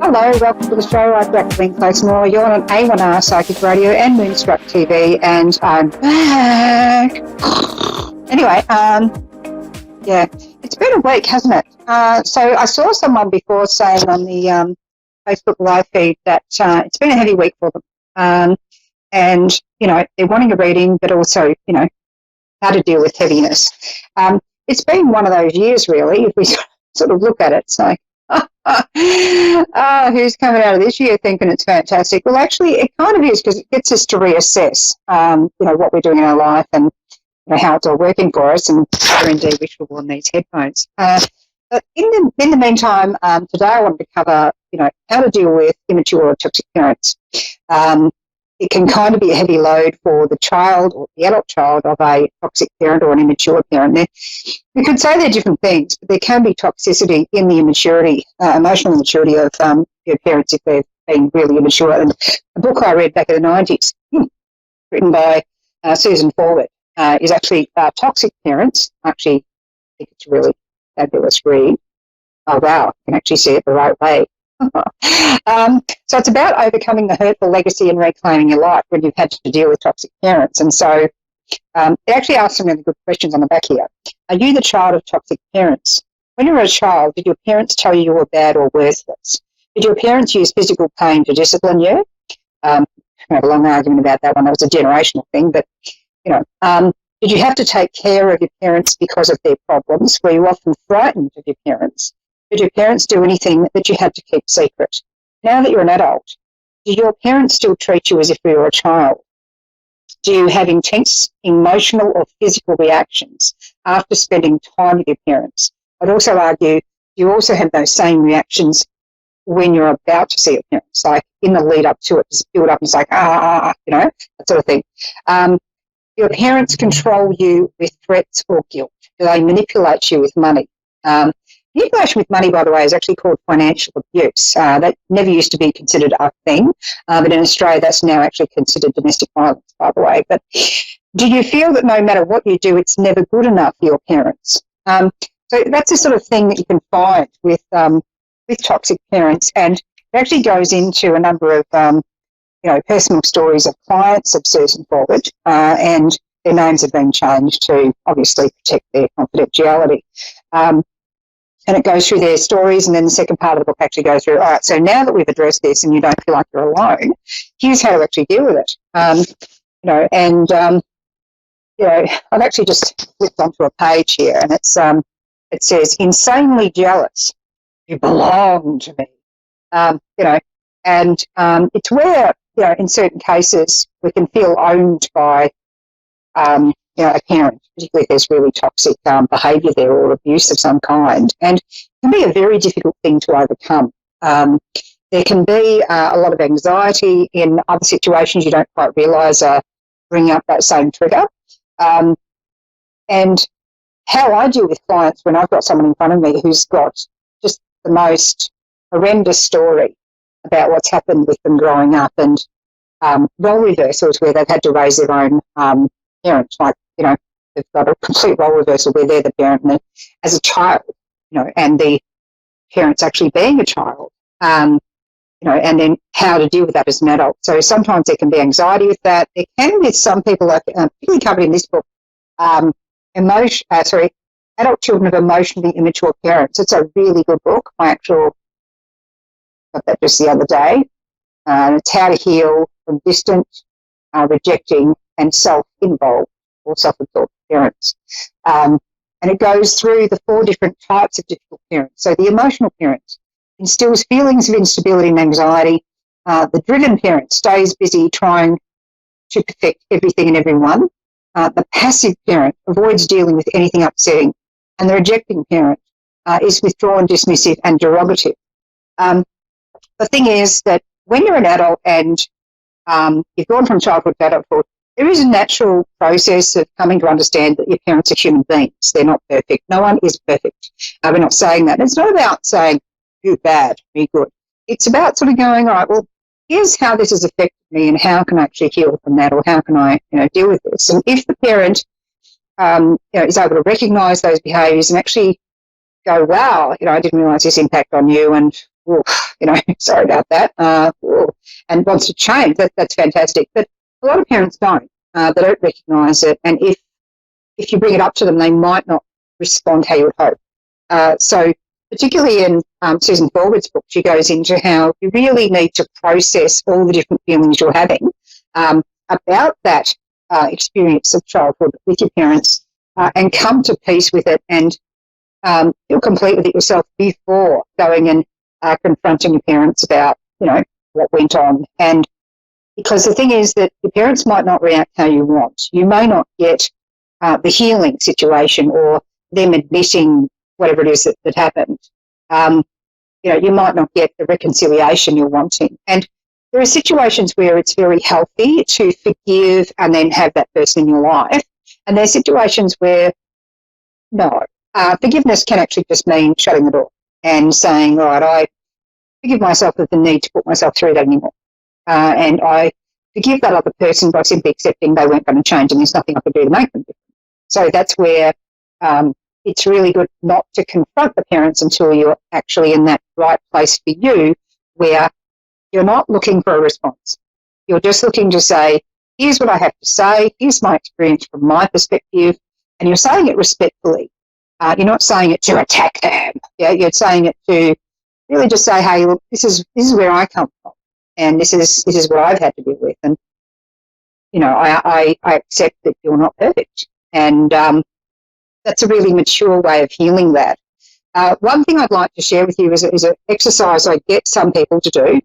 Hello, welcome to the show. I'm Jacquelene Close-Moore. You're on A1R Psychic Radio and Moonstruck TV, and I'm back. Anyway, yeah, it's been a week, hasn't it? So I saw someone before saying on the Facebook live feed that it's been a heavy week for them. And, you know, they're wanting a reading, but also, you know, how to deal with heaviness. It's been one of those years, really, if we sort of look at it. It's like, who's coming out of this year thinking it's fantastic? Well, actually, it kind of is, because it gets us to reassess, you know, what we're doing in our life and, you know, how it's all working for us, and whether indeed we should have worn these headphones. But in the meantime, today I wanted to cover, you know, how to deal with immature or toxic parents. It can kind of be a heavy load for the child or the adult child of a toxic parent or an immature parent. You could say they're different things, but there can be toxicity in the immaturity, emotional immaturity of your parents if they've been really immature. And a book I read back in the 90s, written by Susan Forward, is actually Toxic Parents. Actually, I think it's a really fabulous read. Oh, wow, you can actually see it the right way. So it's about overcoming the hurtful legacy and reclaiming your life when you've had to deal with toxic parents. And so it actually asks some really good questions on the back here. Are you the child of toxic parents? When you were a child, did your parents tell you were bad or worthless? Did your parents use physical pain to discipline you? I have a long argument about that one. That was a generational thing. But, you know, did you have to take care of your parents because of their problems? Were you often frightened of your parents? Did your parents do anything that you had to keep secret? Now that you're an adult, do your parents still treat you as if you were a child? Do you have intense emotional or physical reactions after spending time with your parents? I'd also argue you also have those same reactions when you're about to see your parents, like in the lead up to it, just build up and it's like, you know, that sort of thing. Your parents control you with threats or guilt. Do they manipulate you with money? Manipulation with money, by the way, is actually called financial abuse. That never used to be considered a thing, but in Australia that's now actually considered domestic violence, by the way. But do you feel that no matter what you do, it's never good enough for your parents? So that's the sort of thing that you can find with toxic parents, and it actually goes into a number of you know, personal stories of clients of Susan Forward, and their names have been changed to obviously protect their confidentiality. And it goes through their stories, and then the second part of the book actually goes through, all right, so now that we've addressed this and you don't feel like you're alone, here's how to actually deal with it. You know, and, you know, I've actually just flipped onto a page here, and it's it says, insanely jealous, you belong to me. You know, and it's where, you know, in certain cases we can feel owned by, you know, a parent, particularly if there's really toxic behaviour there or abuse of some kind, and it can be a very difficult thing to overcome. There can be a lot of anxiety in other situations you don't quite realise bring up that same trigger. And how I deal with clients when I've got someone in front of me who's got just the most horrendous story about what's happened with them growing up, and role reversals where they've had to raise their own parents, like, you know, they've got a complete role reversal where they're the parent as a child, you know, and the parent's actually being a child, you know, and then how to deal with that as an adult. So sometimes there can be anxiety with that. There can be some people, like particularly covered in this book, Adult Children of Emotionally Immature Parents. It's a really good book. I actually got that just the other day. It's how to heal from distant, rejecting, and self-involved or self-absorbed parents. And it goes through the 4 different types of difficult parents. So the emotional parent instills feelings of instability and anxiety. The driven parent stays busy trying to perfect everything and everyone. The passive parent avoids dealing with anything upsetting. And the rejecting parent is withdrawn, dismissive, and derogative. The thing is that when you're an adult and you've gone from childhood to adulthood, there is a natural process of coming to understand that your parents are human beings. They're not perfect. No one is perfect. We're not saying that. It's not about saying, you're bad, you're good. It's about sort of going, all right, well, here's how this has affected me and how can I actually heal from that, or how can I, you know, deal with this? And if the parent you know, is able to recognise those behaviours and actually go, wow, you know, I didn't realise this impact on you, and oh, sorry about that, and wants to change. That's fantastic. But a lot of parents don't. They don't recognise it, and if you bring it up to them, they might not respond how you would hope. So particularly in Susan Forward's book, she goes into how you really need to process all the different feelings you're having about that experience of childhood with your parents and come to peace with it and feel complete with it yourself before going and confronting your parents about, what went on. And because the thing is that your parents might not react how you want. You may not get the healing situation or them admitting whatever it is that happened. You might not get the reconciliation you're wanting. And there are situations where it's very healthy to forgive and then have that person in your life. And there are situations where, no, forgiveness can actually just mean shutting the door and saying, right, I forgive myself of the need to put myself through that anymore. And I forgive that other person by simply accepting they weren't going to change and there's nothing I could do to make them different. So that's where it's really good not to confront the parents until you're actually in that right place for you where you're not looking for a response. You're just looking to say, here's what I have to say, here's my experience from my perspective, and you're saying it respectfully. You're not saying it to attack them. Yeah, you're saying it to really just say, hey, look, this is where I come from, and this is what I've had to deal with, and I accept that you're not perfect, and that's a really mature way of healing that. One thing I'd like to share with you is an exercise I get some people to do.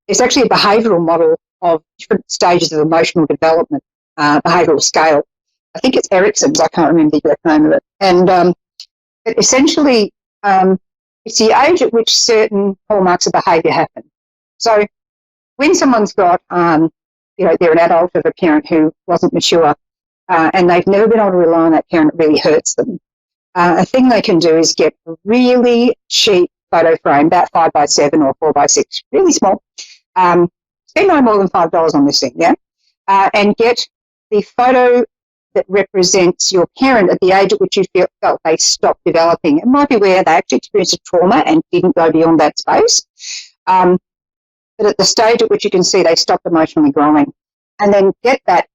It's actually a behavioural model of different stages of emotional development, behavioural scale. I think it's Erickson's, I can't remember the exact name of it. And but essentially, it's the age at which certain hallmarks of behaviour happen. So when someone's got, they're an adult of a parent who wasn't mature and they've never been able to rely on that parent, it really hurts them. A thing they can do is get a really cheap photo frame, about 5x7 or 4x6, really small. Spend no more than $5 on this thing, yeah? And get the photo that represents your parent at the age at which you felt they stopped developing. It might be where they actually experienced a trauma and didn't go beyond that space. But at the stage at which you can see they stopped emotionally growing. And then get that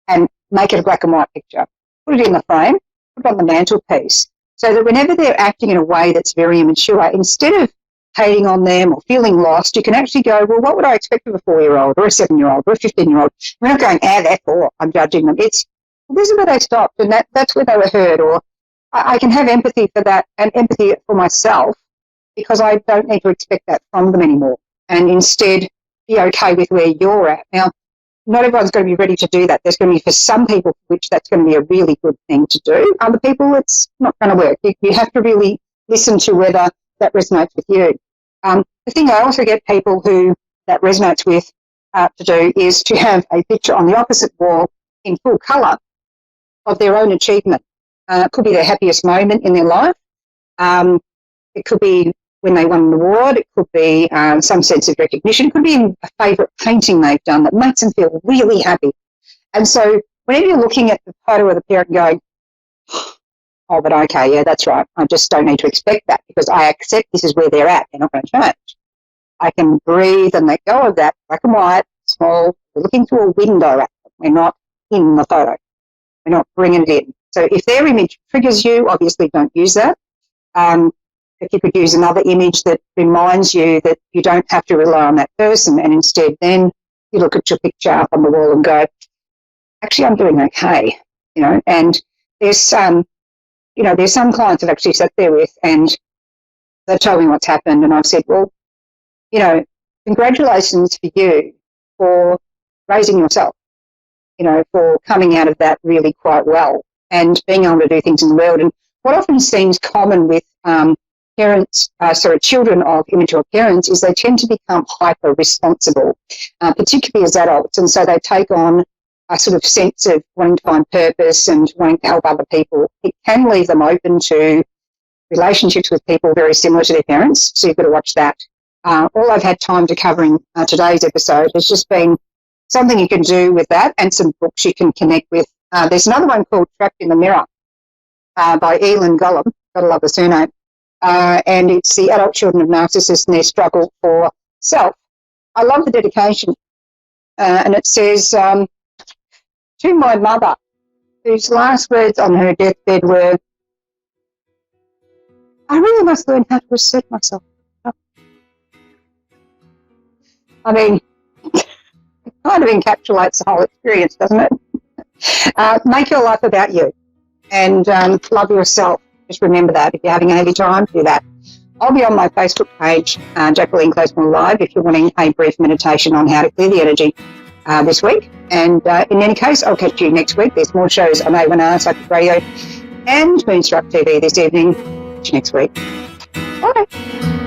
and make it a black and white picture. Put it in the frame, put it on the mantelpiece, so that whenever they're acting in a way that's very immature, instead of hating on them or feeling lost, you can actually go, well, what would I expect of a 4-year-old or a 7-year-old or a 15-year-old? We're not going, therefore I'm judging them. It's, well, this is where they stopped and that's where they were hurt, or I can have empathy for that and empathy for myself because I don't need to expect that from them anymore, and instead be okay with where you're at. Now, not everyone's going to be ready to do that. There's going to be, for some people, which that's going to be a really good thing to do. Other people, it's not going to work. You have to really listen to whether that resonates with you. The thing I also get people who that resonates with to do is to have a picture on the opposite wall in full colour of their own achievement. It could be their happiest moment in their life. It could be when they won an award. It could be some sense of recognition. It could be a favourite painting they've done that makes them feel really happy. And so whenever you're looking at the photo of the parent going, oh, but okay, yeah, that's right. I just don't need to expect that because I accept this is where they're at. They're not going to change. I can breathe and let go of that, black and white, small. We're looking through a window at them. We're not in the photo. We're not bringing it in. So if their image triggers you, obviously don't use that. If you could use another image that reminds you that you don't have to rely on that person, and instead then you look at your picture up on the wall and go, actually, I'm doing okay, and there's some clients I've actually sat there with and they've told me what's happened, and I've said, well, congratulations for you for raising yourself, for coming out of that really quite well and being able to do things in the world. And what often seems common with children of immature parents is they tend to become hyper responsible, particularly as adults, and so they take on a sort of sense of wanting to find purpose and wanting to help other people. It can leave them open to relationships with people very similar to their parents, so you've got to watch that. All I've had time to cover in today's episode has just been something you can do with that and some books you can connect with. There's another one called Trapped in the Mirror by Elin Gollum. Gotta love the surname. and it's the adult children of narcissists and their struggle for self. I love the dedication, and it says, to my mother, whose last words on her deathbed were, I really must learn how to assert myself. I mean, it kind of encapsulates the whole experience, doesn't it? Make your life about you and love yourself. Just remember that. If you're having a heavy time, do that. I'll be on my Facebook page, Jacquelene Closemore Live, if you're wanting a brief meditation on how to clear the energy this week. And in any case, I'll catch you next week. There's more shows on A1R, Psychic Radio, and Moonstruck TV this evening. Catch you next week. Bye.